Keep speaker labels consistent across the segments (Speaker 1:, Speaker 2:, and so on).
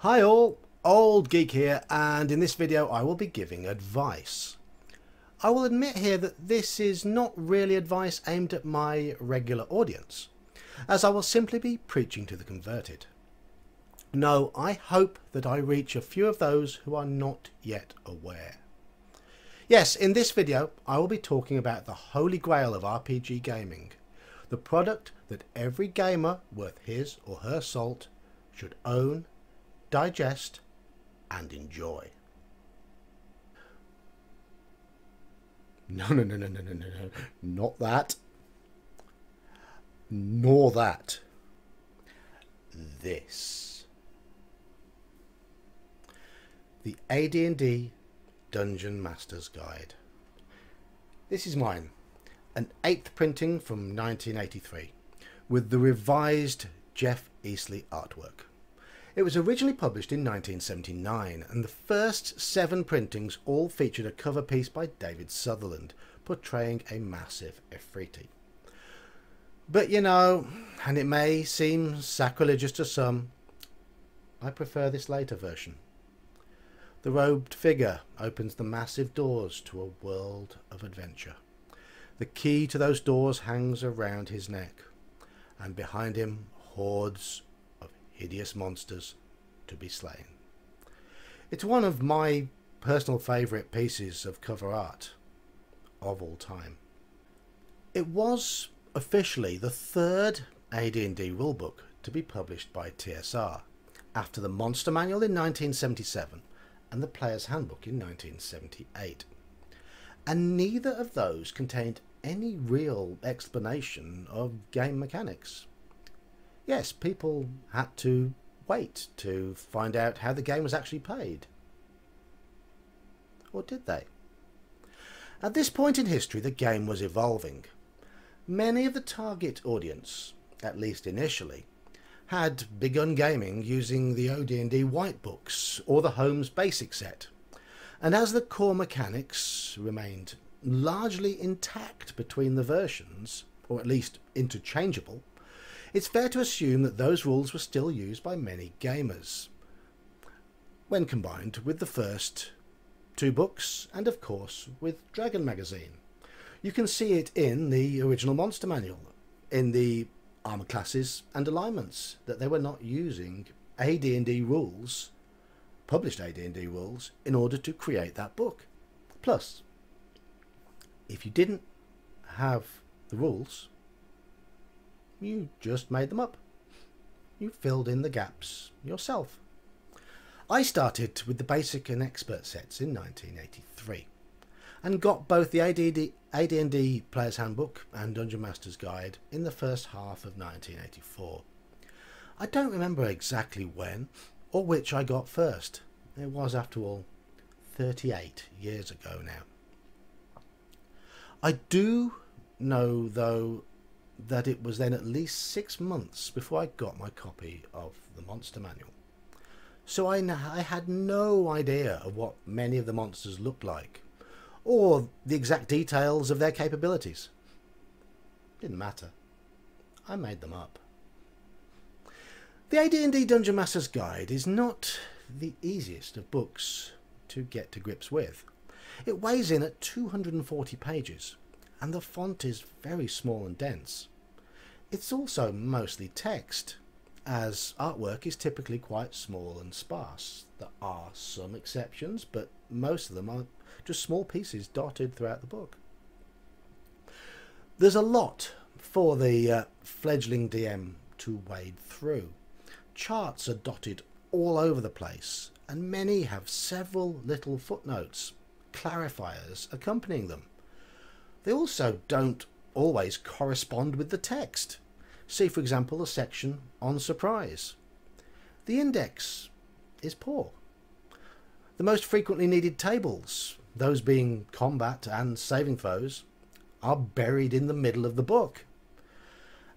Speaker 1: Hi all, Old Geek here, and in this video I will be giving advice. I will admit here that this is not really advice aimed at my regular audience, as I will simply be preaching to the converted. No, I hope that I reach a few of those who are not yet aware. Yes, in this video I will be talking about the holy grail of RPG gaming, the product that every gamer worth his or her salt should own, digest and enjoy. No, not that, nor that. This. The AD&D Dungeon Master's Guide. This is mine, an 8th printing from 1983, with the revised Jeff Easley artwork. It was originally published in 1979, and the first 7 printings all featured a cover piece by David Sutherland, portraying a massive Efreeti. But you know, and it may seem sacrilegious to some, I prefer this later version. The robed figure opens the massive doors to a world of adventure. The key to those doors hangs around his neck, and behind him hordes hideous monsters to be slain. It's one of my personal favourite pieces of cover art of all time. It was officially the 3rd AD&D rulebook to be published by TSR, after the Monster Manual in 1977 and the Player's Handbook in 1978. And neither of those contained any real explanation of game mechanics. Yes, people had to wait to find out how the game was actually played. Or did they? At this point in history, the game was evolving. Many of the target audience, at least initially, had begun gaming using the OD&D White Books or the Holmes Basic set. And as the core mechanics remained largely intact between the versions, or at least interchangeable, it's fair to assume that those rules were still used by many gamers, when combined with the first 2 books and of course with Dragon Magazine. You can see it in the original Monster Manual, in the armor classes and alignments, that they were not using AD&D rules, published AD&D rules, in order to create that book. Plus, if you didn't have the rules, you just made them up. You filled in the gaps yourself. I started with the basic and expert sets in 1983 and got both the AD&D Player's Handbook and Dungeon Master's Guide in the first half of 1984. I don't remember exactly when or which I got first. It was, after all, 38 years ago now. I do know, though, that it was then at least 6 months before I got my copy of the Monster Manual. So I had no idea of what many of the monsters looked like, or the exact details of their capabilities. Didn't matter. I made them up. The AD&D Dungeon Master's Guide is not the easiest of books to get to grips with. It weighs in at 240 pages, and the font is very small and dense. It's also mostly text, as artwork is typically quite small and sparse. There are some exceptions, but most of them are just small pieces dotted throughout the book. There's a lot for the fledgling DM to wade through. Charts are dotted all over the place, and many have several little footnotes, clarifiers accompanying them. They also don't always correspond with the text. See, for example, a section on surprise. The index is poor. The most frequently needed tables, those being combat and saving throws, are buried in the middle of the book.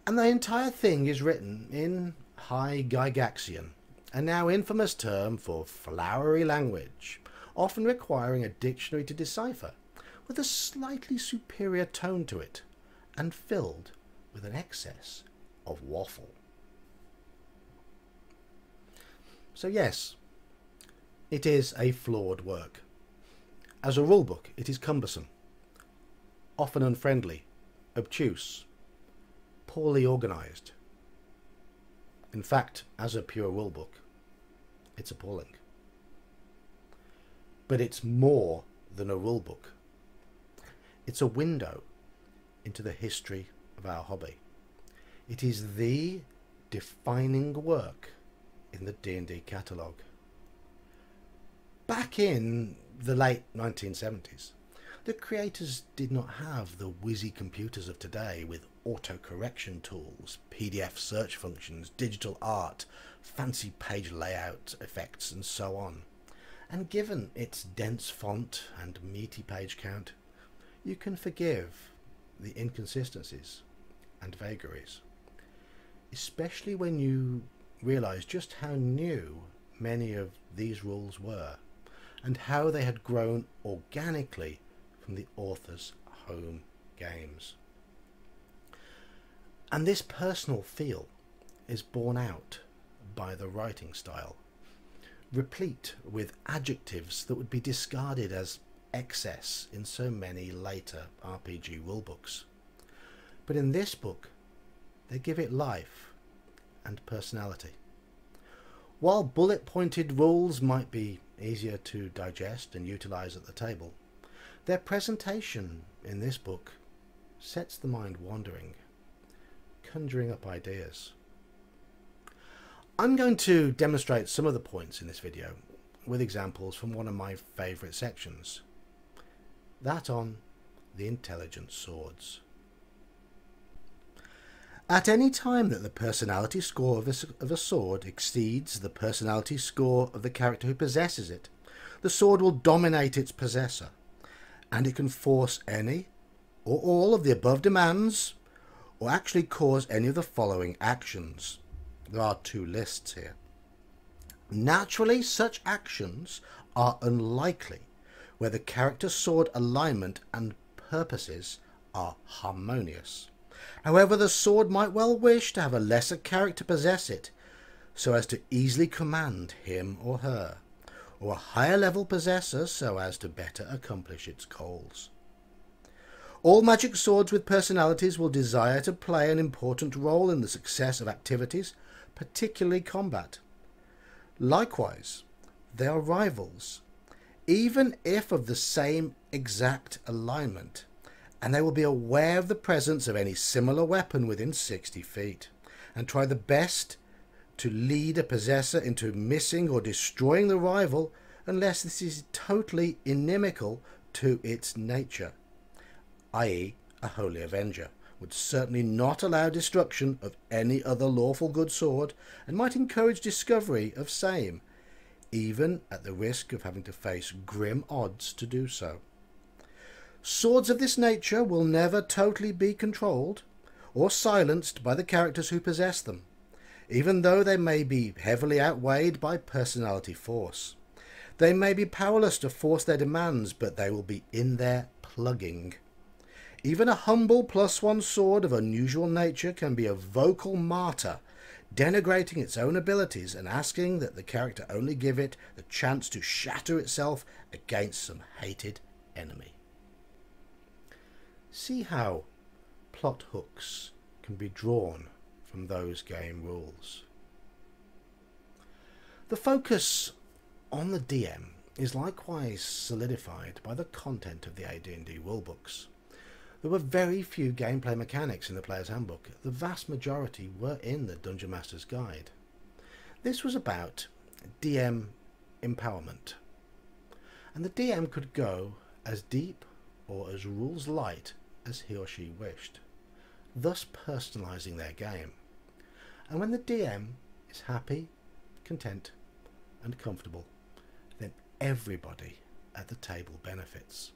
Speaker 1: And the entire thing is written in High Gygaxian, a now infamous term for flowery language, often requiring a dictionary to decipher, with a slightly superior tone to it, and filled with an excess of waffle. So yes, it is a flawed work. As a rulebook, it is cumbersome, often unfriendly, obtuse, poorly organised. In fact, as a pure rulebook, it's appalling. But it's more than a rulebook. It's a window into the history of our hobby. It is the defining work in the D&D catalogue. Back in the late 1970s, the creators did not have the whizzy computers of today with auto-correction tools, PDF search functions, digital art, fancy page layout effects and so on. And given its dense font and meaty page count, you can forgive the inconsistencies and vagaries, especially when you realise just how new many of these rules were and how they had grown organically from the author's home games. And this personal feel is borne out by the writing style, replete with adjectives that would be discarded as excess in so many later RPG rulebooks. But in this book, they give it life and personality. While bullet-pointed rules might be easier to digest and utilise at the table, their presentation in this book sets the mind wandering, conjuring up ideas. I'm going to demonstrate some of the points in this video with examples from one of my favourite sections, that on the intelligent swords. At any time that the personality score of a sword exceeds the personality score of the character who possesses it, the sword will dominate its possessor, and it can force any or all of the above demands, or actually cause any of the following actions. There are two lists here. Naturally, such actions are unlikely where the character's sword alignment and purposes are harmonious. However, the sword might well wish to have a lesser character possess it, so as to easily command him or her, or a higher level possessor so as to better accomplish its goals. All magic swords with personalities will desire to play an important role in the success of activities, particularly combat. Likewise, they are rivals, even if of the same exact alignment, and they will be aware of the presence of any similar weapon within 60 feet, and try the best to lead a possessor into missing or destroying the rival unless this is totally inimical to its nature, i.e. a holy avenger would certainly not allow destruction of any other lawful good sword and might encourage discovery of same, even at the risk of having to face grim odds to do so. Swords of this nature will never totally be controlled or silenced by the characters who possess them, even though they may be heavily outweighed by personality force. They may be powerless to force their demands, but they will be in there plugging. Even a humble +1 sword of unusual nature can be a vocal martyr, denigrating its own abilities and asking that the character only give it the chance to shatter itself against some hated enemy. See how plot hooks can be drawn from those game rules. The focus on the DM is likewise solidified by the content of the AD&D rulebooks. There were very few gameplay mechanics in the Player's Handbook. The vast majority were in the Dungeon Master's Guide. This was about DM empowerment, and the DM could go as deep or as rules light as he or she wished, thus personalising their game. And when the DM is happy, content and comfortable, then everybody at the table benefits.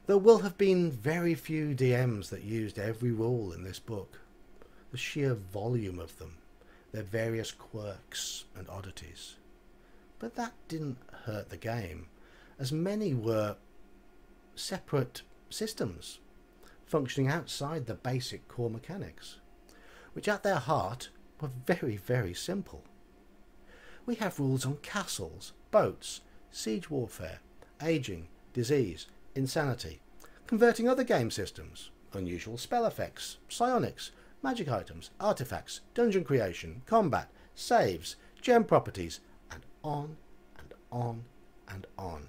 Speaker 1: There will have been very few DMs that used every rule in this book. The sheer volume of them, their various quirks and oddities. But that didn't hurt the game, as many were separate systems functioning outside the basic core mechanics, which at their heart were very, very simple. We have rules on castles, boats, siege warfare, aging, disease, insanity, converting other game systems, unusual spell effects, psionics, magic items, artifacts, dungeon creation, combat, saves, gem properties, and on and on and on.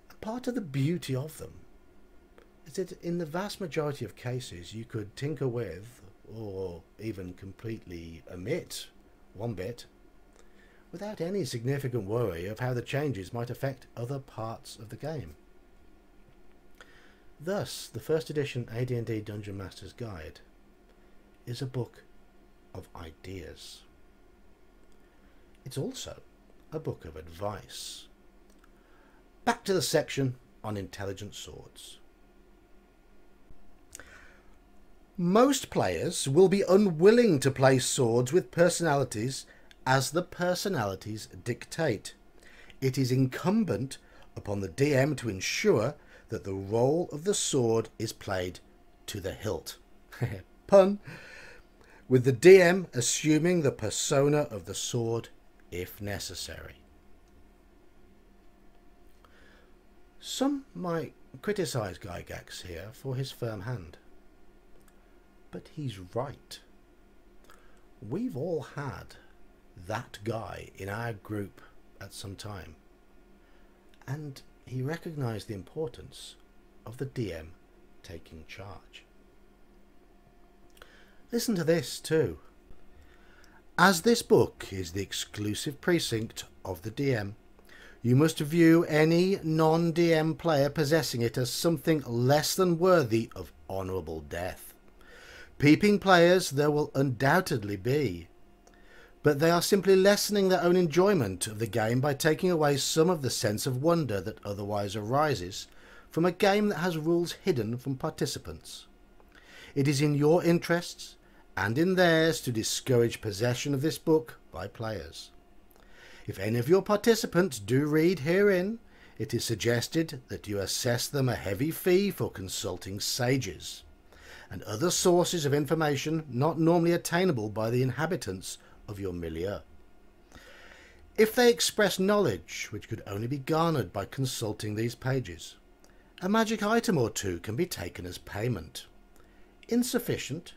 Speaker 1: And part of the beauty of them is that in the vast majority of cases you could tinker with, or even completely omit, one bit, without any significant worry of how the changes might affect other parts of the game. Thus, the first edition AD&D Dungeon Master's Guide is a book of ideas. It's also a book of advice. Back to the section on intelligent swords. Most players will be unwilling to play swords with personalities as the personalities dictate. It is incumbent upon the DM to ensure that the role of the sword is played to the hilt. Pun. With the DM assuming the persona of the sword if necessary. Some might criticise Gygax here for his firm hand. But he's right. We've all had that guy in our group at some time. And he recognised the importance of the DM taking charge. Listen to this too. As this book is the exclusive precinct of the DM, you must view any non-DM player possessing it as something less than worthy of honourable death. Peeping players there will undoubtedly be, but they are simply lessening their own enjoyment of the game by taking away some of the sense of wonder that otherwise arises from a game that has rules hidden from participants. It is in your interests and in theirs to discourage possession of this book by players. If any of your participants do read herein, it is suggested that you assess them a heavy fee for consulting sages and other sources of information not normally attainable by the inhabitants of your milieu. If they express knowledge which could only be garnered by consulting these pages, a magic item or two can be taken as payment. Insufficient,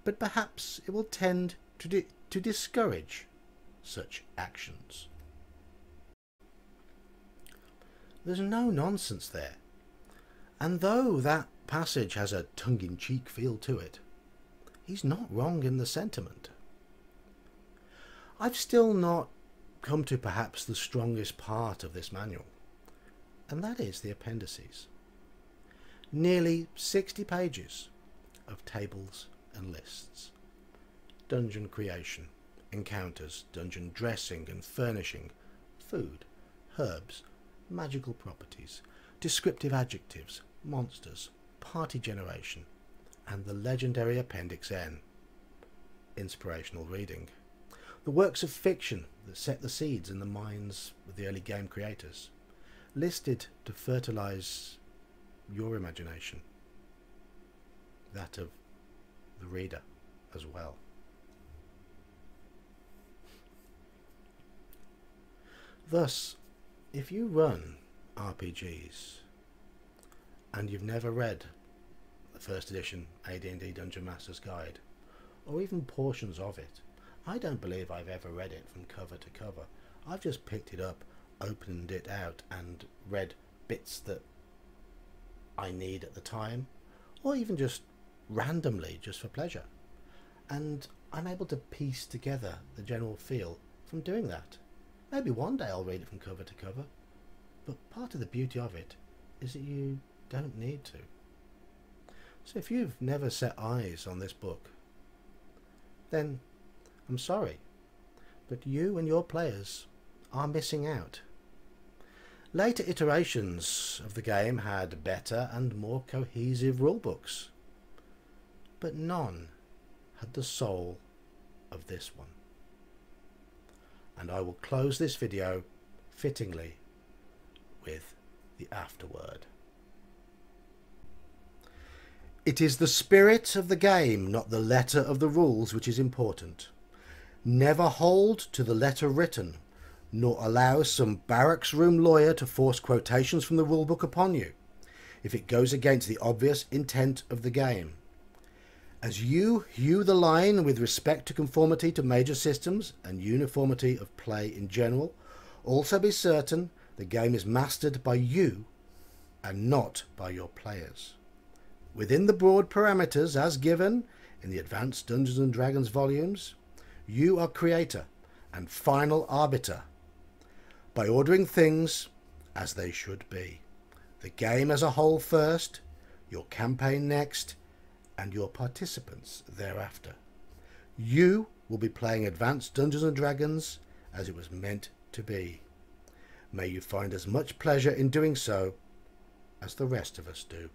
Speaker 1: but perhaps it will tend to discourage such actions. There's no nonsense there, and though that passage has a tongue-in-cheek feel to it, he's not wrong in the sentiment. I've still not come to perhaps the strongest part of this manual, and that is the appendices. Nearly 60 pages of tables and lists. Dungeon creation, encounters, dungeon dressing and furnishing, food, herbs, magical properties, descriptive adjectives, monsters, party generation, and the legendary Appendix N. Inspirational reading. The works of fiction that set the seeds in the minds of the early game creators, listed to fertilise your imagination, that of the reader as well. Thus, if you run RPGs and you've never read the first edition AD&D Dungeon Master's Guide, or even portions of it, I don't believe I've ever read it from cover to cover. I've just picked it up, opened it out and read bits that I need at the time, or even just randomly, just for pleasure. And I'm able to piece together the general feel from doing that. Maybe one day I'll read it from cover to cover, but part of the beauty of it is that you don't need to. So if you've never set eyes on this book, then I'm sorry, but you and your players are missing out. Later iterations of the game had better and more cohesive rulebooks, but none had the soul of this one. And I will close this video fittingly with the afterword. It is the spirit of the game, not the letter of the rules, which is important. Never hold to the letter written, nor allow some barracks room lawyer to force quotations from the rulebook upon you, if it goes against the obvious intent of the game. As you hew the line with respect to conformity to major systems and uniformity of play in general, also be certain the game is mastered by you and not by your players. Within the broad parameters as given in the Advanced Dungeons and Dragons volumes, you are creator and final arbiter by ordering things as they should be. The game as a whole first, your campaign next, and your participants thereafter. You will be playing Advanced Dungeons and Dragons as it was meant to be. May you find as much pleasure in doing so as the rest of us do.